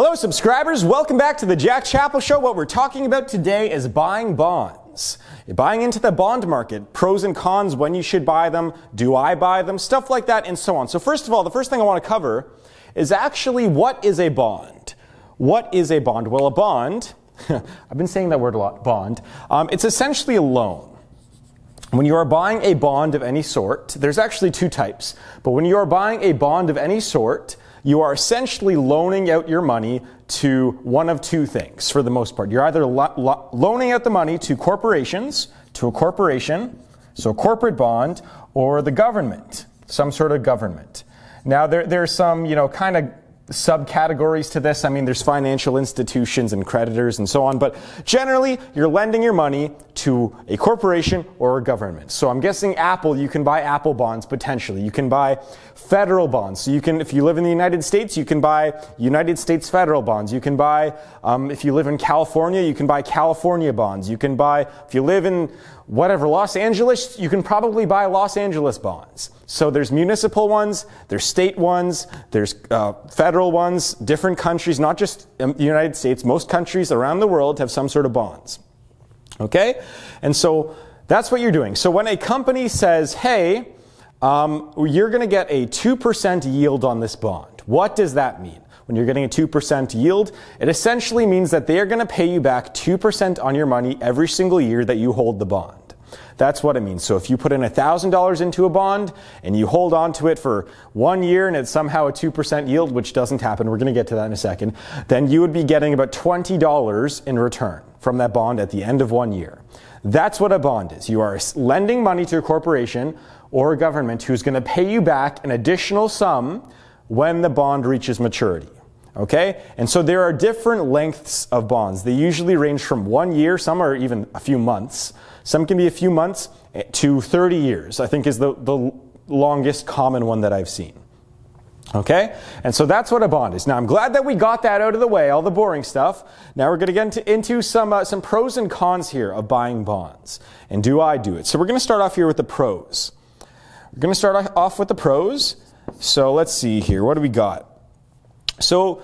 Hello subscribers, welcome back to the Jack Chapple Show. What we're talking about today is buying bonds. You're buying into the bond market, pros and cons, when you should buy them, do I buy them, stuff like that and so on. So first of all, the first thing I want to cover is actually what is a bond? What is a bond? Well, a bond, I've been saying that word a lot, bond, it's essentially a loan. When you are buying a bond of any sort, there's actually two types, but when you are buying a bond of any sort, you are essentially loaning out your money to one of two things for the most part. You're either loaning out the money to corporations, to a corporation, so a corporate bond, or the government, some sort of government. Now there's some, kind of subcategories to this. I mean, there's financial institutions and creditors and so on, but generally you're lending your money to a corporation or a government. So I'm guessing Apple, you can buy Apple bonds potentially. You can buy federal bonds. So you can, if you live in the United States, you can buy United States federal bonds. You can buy, if you live in California, you can buy California bonds. You can buy, if you live in whatever, Los Angeles, you can probably buy Los Angeles bonds. So there's municipal ones, there's state ones, there's federal ones, different countries, not just the United States, most countries around the world have some sort of bonds. Okay? And so that's what you're doing. So when a company says, hey, you're going to get a 2% yield on this bond, what does that mean? When you're getting a 2% yield, it essentially means that they are going to pay you back 2% on your money every single year that you hold the bond. That's what it means. So if you put in $1,000 into a bond and you hold on to it for 1 year and it's somehow a 2% yield, which doesn't happen, we're going to get to that in a second, then you would be getting about $20 in return from that bond at the end of 1 year. That's what a bond is. You are lending money to a corporation or a government who's going to pay you back an additional sum when the bond reaches maturity. Okay? And so there are different lengths of bonds. They usually range from 1 year, some are even a few months. Some can be a few months to 30 years, I think is the longest common one that I've seen. Okay? And so that's what a bond is. Now I'm glad that we got that out of the way, all the boring stuff. Now we're going to get into some pros and cons here of buying bonds. And do I do it? So we're going to start off here with the pros. We're going to start off with the pros. So let's see here. What do we got? So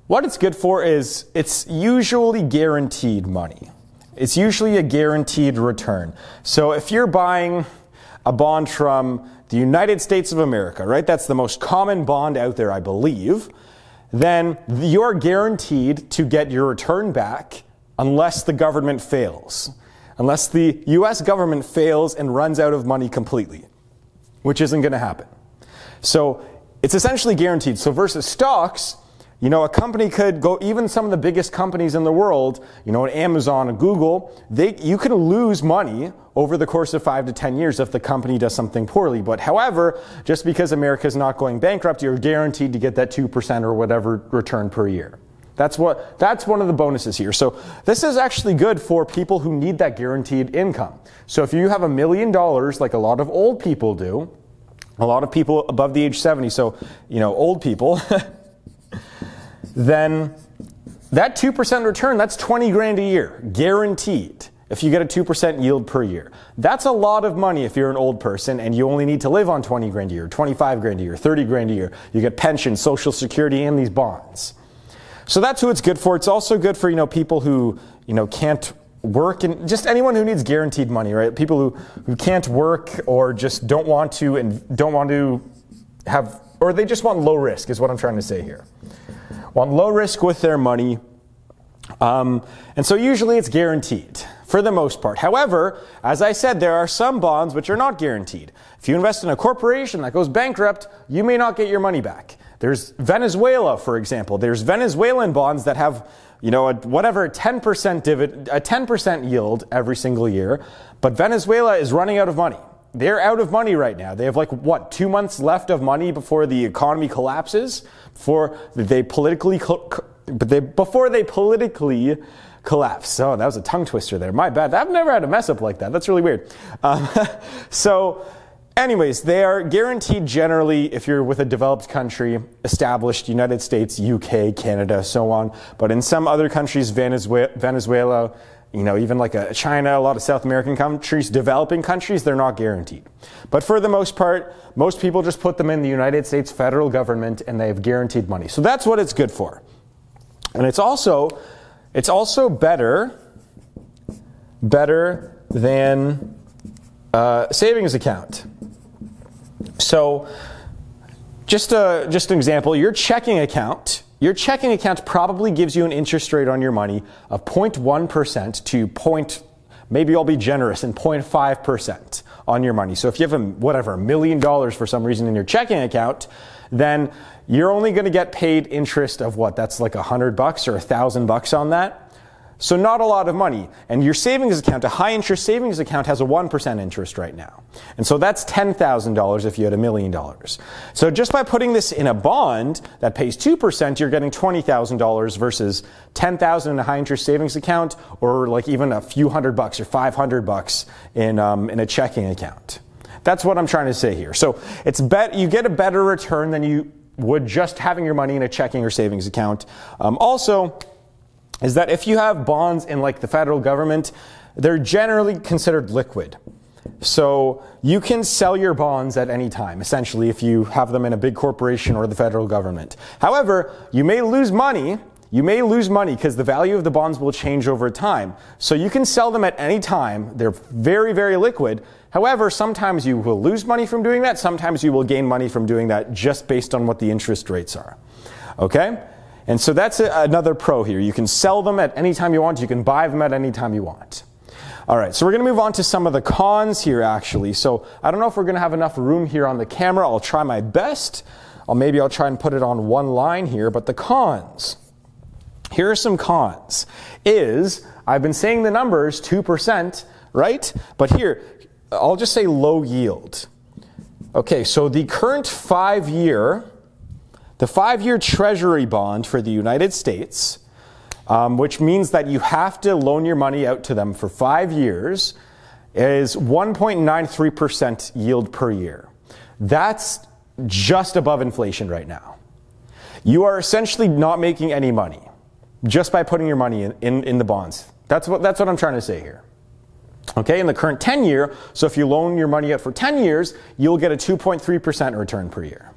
what it's good for is it's usually guaranteed money. It's usually a guaranteed return. So if you're buying a bond from the United States of America, right? That's the most common bond out there, I believe. Then you're guaranteed to get your return back unless the government fails. Unless the US government fails and runs out of money completely, which isn't going to happen. So it's essentially guaranteed. So versus stocks, a company could go, even some of the biggest companies in the world, Amazon and Google, you can lose money over the course of 5 to 10 years if the company does something poorly. But however, just because America is not going bankrupt, you're guaranteed to get that 2% or whatever return per year. That's one of the bonuses here. So this is actually good for people who need that guaranteed income. So if you have $1 million, like a lot of old people do, a lot of people above the age 70, so, old people, then that 2% return, that's 20 grand a year, guaranteed, if you get a 2% yield per year. That's a lot of money if you're an old person and you only need to live on 20 grand a year, 25 grand a year, 30 grand a year. You get pension, Social Security, and these bonds. So that's who it's good for. It's also good for, people who, can't work, and just anyone who needs guaranteed money, right? People who can't work or just don't want to and don't want to have, or they just want low risk is what I'm trying to say here. Want low risk with their money. And so usually it's guaranteed for the most part. However, as I said, there are some bonds which are not guaranteed. If you invest in a corporation that goes bankrupt, you may not get your money back. There's Venezuela, for example. There's Venezuelan bonds that have, a 10% yield every single year, but Venezuela is running out of money. They're out of money right now. They have 2 months left of money before the economy collapses, before they politically collapse. Oh, that was a tongue twister there. My bad. I've never had a mess up like that. That's really weird. So anyways, they are guaranteed generally if you're with a developed country, established, United States, UK, Canada, so on. But in some other countries, Venezuela, even like China, a lot of South American countries, developing countries, they're not guaranteed. But for the most part, most people just put them in the United States federal government and they have guaranteed money. So that's what it's good for. And it's also better than savings account. So just an example, your checking account probably gives you an interest rate on your money of 0.1% to maybe I'll be generous, and 0.5% on your money. So if you have $1 million for some reason in your checking account, then you're only going to get paid interest of what? That's like $100 or $1,000 on that. So not a lot of money. And your savings account, a high interest savings account, has a 1% interest right now. And so that's $10,000 if you had $1 million. So just by putting this in a bond that pays 2%, you're getting $20,000 versus $10,000 in a high interest savings account, or like even a few $100 or $500 in a checking account. That's what I'm trying to say here. So you get a better return than you would just having your money in a checking or savings account. Also, is that if you have bonds in like the federal government, they're generally considered liquid. So you can sell your bonds at any time, essentially, if you have them in a big corporation or the federal government. However, you may lose money. You may lose money because the value of the bonds will change over time. So you can sell them at any time. They're very, very liquid. However, sometimes you will lose money from doing that. Sometimes you will gain money from doing that just based on what the interest rates are. Okay? And so that's another pro here. You can sell them at any time you want. You can buy them at any time you want. All right, so we're going to move on to some of the cons here, actually. So I don't know if we're going to have enough room here on the camera. I'll try my best. Maybe I'll try and put it on one line here. But the cons. Here are some cons. I've been saying the numbers, 2%, right? But here, I'll just say low yield. Okay, so the current 5-year Treasury bond for the United States, which means that you have to loan your money out to them for 5 years, is 1.93% yield per year. That's just above inflation right now. You are essentially not making any money just by putting your money in the bonds. That's what I'm trying to say here. Okay, in the current 10-year, so if you loan your money out for 10 years, you'll get a 2.3% return per year.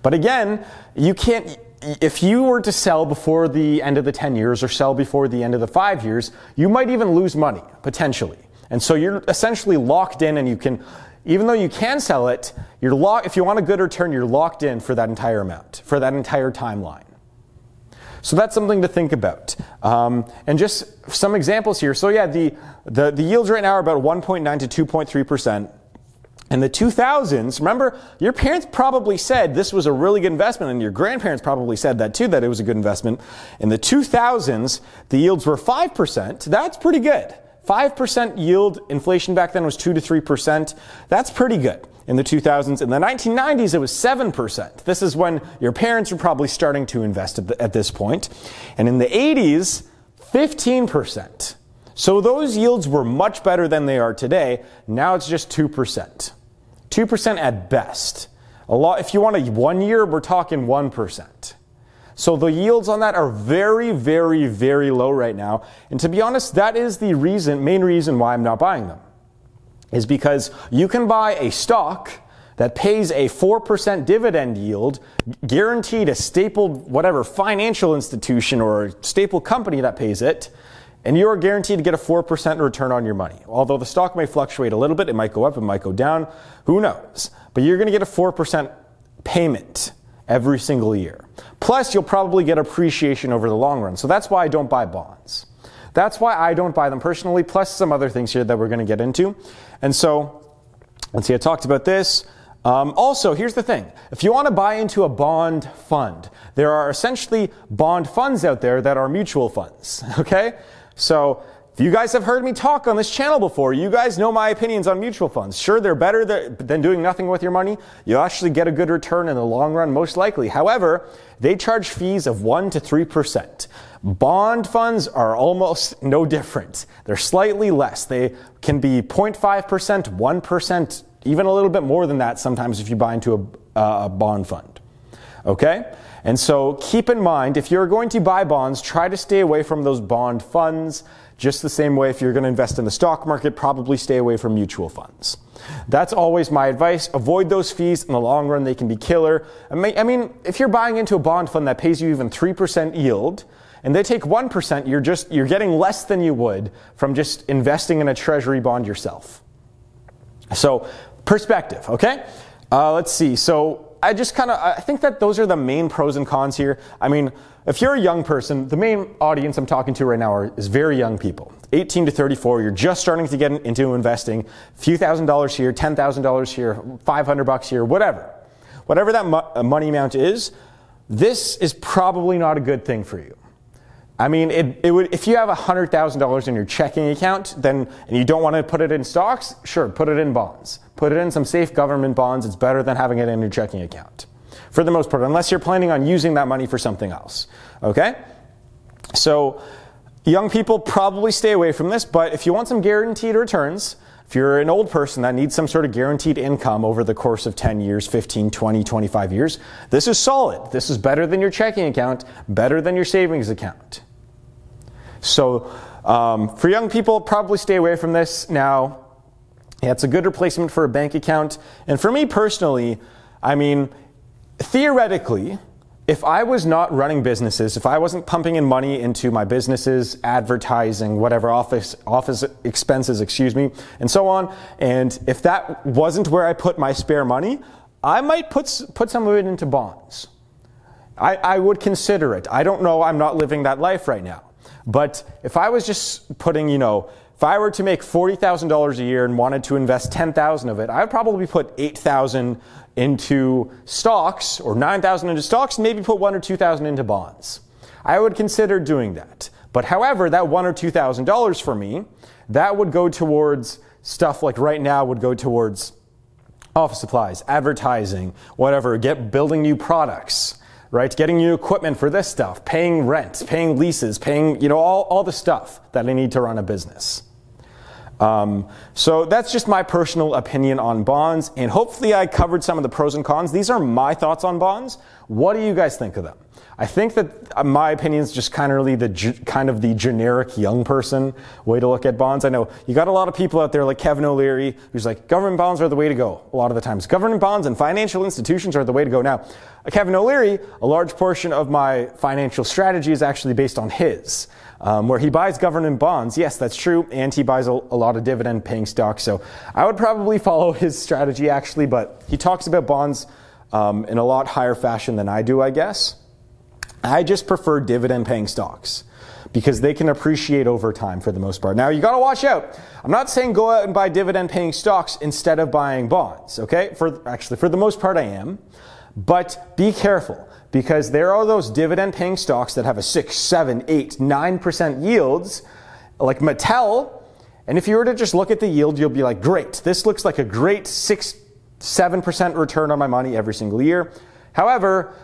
But again, if you were to sell before the end of the 10 years or sell before the end of the 5 years, you might even lose money, potentially. And so you're essentially locked in, and even though you can sell it, if you want a good return, you're locked in for that entire amount, for that entire timeline. So that's something to think about. And just some examples here. So yeah, the yields right now are about 1.9 to 2.3%. In the 2000s, remember, your parents probably said this was a really good investment, and your grandparents probably said that too, that it was a good investment. In the 2000s, the yields were 5%. That's pretty good. 5% yield. Inflation back then was 2 to 3%. That's pretty good in the 2000s. In the 1990s, it was 7%. This is when your parents were probably starting to invest at this point. And in the 80s, 15%. So those yields were much better than they are today. Now it's just 2%. 2% at best. If you want 1 year, we're talking 1%. So the yields on that are very, very, very low right now. And to be honest, that is the main reason why I'm not buying them. Is because you can buy a stock that pays a 4% dividend yield, guaranteed a stapled financial institution or a staple company that pays it, and you're guaranteed to get a 4% return on your money. Although the stock may fluctuate a little bit, it might go up, it might go down, who knows? But you're going to get a 4% payment every single year. Plus, you'll probably get appreciation over the long run. So that's why I don't buy bonds. That's why I don't buy them personally, plus some other things here that we're going to get into. And so, let's see, I talked about this. Also, here's the thing. If you want to buy into a bond fund, there are essentially bond funds out there that are mutual funds, okay? So, if you guys have heard me talk on this channel before, you guys know my opinions on mutual funds. Sure, they're better than doing nothing with your money. You actually get a good return in the long run, most likely. However, they charge fees of 1 to 3%. Bond funds are almost no different. They're slightly less. They can be 0.5%, 1%, even a little bit more than that sometimes if you buy into a bond fund. Okay? And so keep in mind, if you're going to buy bonds, try to stay away from those bond funds. Just the same way if you're going to invest in the stock market, probably stay away from mutual funds. That's always my advice. Avoid those fees. In the long run, they can be killer. I mean, if you're buying into a bond fund that pays you even 3% yield, and they take 1%, you're getting less than you would from just investing in a treasury bond yourself. So perspective, okay? Let's see. So I think that those are the main pros and cons here. I mean, if you're a young person, the main audience I'm talking to right now is very young people. 18 to 34, you're just starting to get into investing. A few $1,000s here, $10,000 here, $500 here, whatever. Whatever that money amount is, this is probably not a good thing for you. I mean, it would, if you have $100,000 in your checking account, and you don't want to put it in stocks, sure, put it in bonds. Put it in some safe government bonds. It's better than having it in your checking account, for the most part, unless you're planning on using that money for something else, okay? So young people probably stay away from this, but if you want some guaranteed returns, if you're an old person that needs some sort of guaranteed income over the course of 10 years, 15, 20, 25 years, this is solid. This is better than your checking account, better than your savings account. So for young people, probably stay away from this. Now, yeah, it's a good replacement for a bank account. And for me personally, I mean, theoretically, if I was not running businesses, if I wasn't pumping in money into my businesses, advertising, whatever, office expenses, and so on, and if that wasn't where I put my spare money, I might put some of it into bonds. I would consider it. I don't know, I'm not living that life right now. But if I was just putting, if I were to make $40,000 a year and wanted to invest $10,000 of it, I would probably put $8,000 into stocks or $9,000 into stocks, and maybe put $1,000 or $2,000 into bonds. I would consider doing that. But however, that $1,000 or $2,000 for me, that would go towards stuff like right now would go towards office supplies, advertising, whatever, building new products, right? Getting new equipment for this stuff, paying rent, paying leases, paying, all the stuff that I need to run a business. So that's just my personal opinion on bonds, and hopefully I covered some of the pros and cons. These are my thoughts on bonds. What do you guys think of them? I think that my opinion is just kind of the generic young person way to look at bonds. I know you got a lot of people out there like Kevin O'Leary who's like, government bonds are the way to go a lot of the times. Government bonds and financial institutions are the way to go. Now, Kevin O'Leary, a large portion of my financial strategy is actually based on his. Where he buys government bonds, yes, that's true, and he buys a lot of dividend-paying stocks. So I would probably follow his strategy, actually, but he talks about bonds in a lot higher fashion than I do, I guess. I just prefer dividend-paying stocks because they can appreciate over time for the most part. Now, you got to watch out. I'm not saying go out and buy dividend-paying stocks instead of buying bonds, okay? For the most part, I am. But be careful, because there are those dividend-paying stocks that have a 6, 7, 8, 9% yields, like Mattel, and if you were to just look at the yield, you'll be like, great, this looks like a great 6, 7% return on my money every single year. However,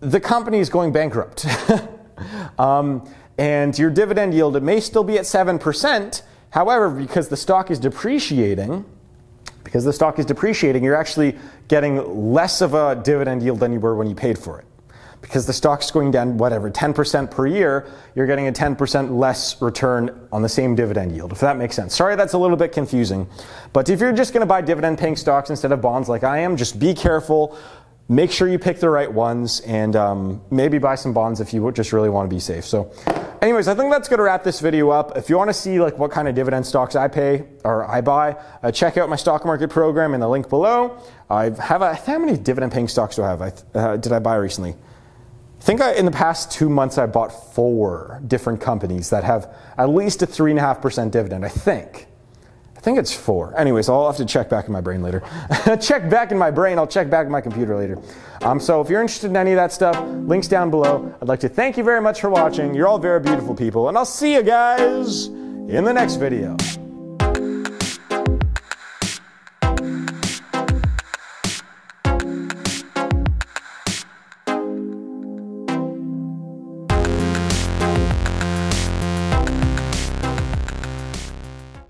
the company is going bankrupt. And your dividend yield, it may still be at 7%. However, because the stock is depreciating, you're actually getting less of a dividend yield than you were when you paid for it. Because the stock's going down, 10% per year, you're getting a 10% less return on the same dividend yield, if that makes sense. Sorry, that's a little bit confusing. But if you're just going to buy dividend-paying stocks instead of bonds like I am, just be careful. Make sure you pick the right ones, and maybe buy some bonds if you just really want to be safe. So anyways, I think that's going to wrap this video up. If you want to see like what kind of dividend stocks I buy, check out my stock market program in the link below. How many dividend-paying stocks do I have? Did I buy recently? I think in the past 2 months I bought 4 different companies that have at least a 3.5% dividend, I think it's 4. Anyways, I'll have to check back in my brain later. Check back in my brain, I'll check back in my computer later. So if you're interested in any of that stuff, links down below. I'd like to thank you very much for watching. You're all very beautiful people, and I'll see you guys in the next video.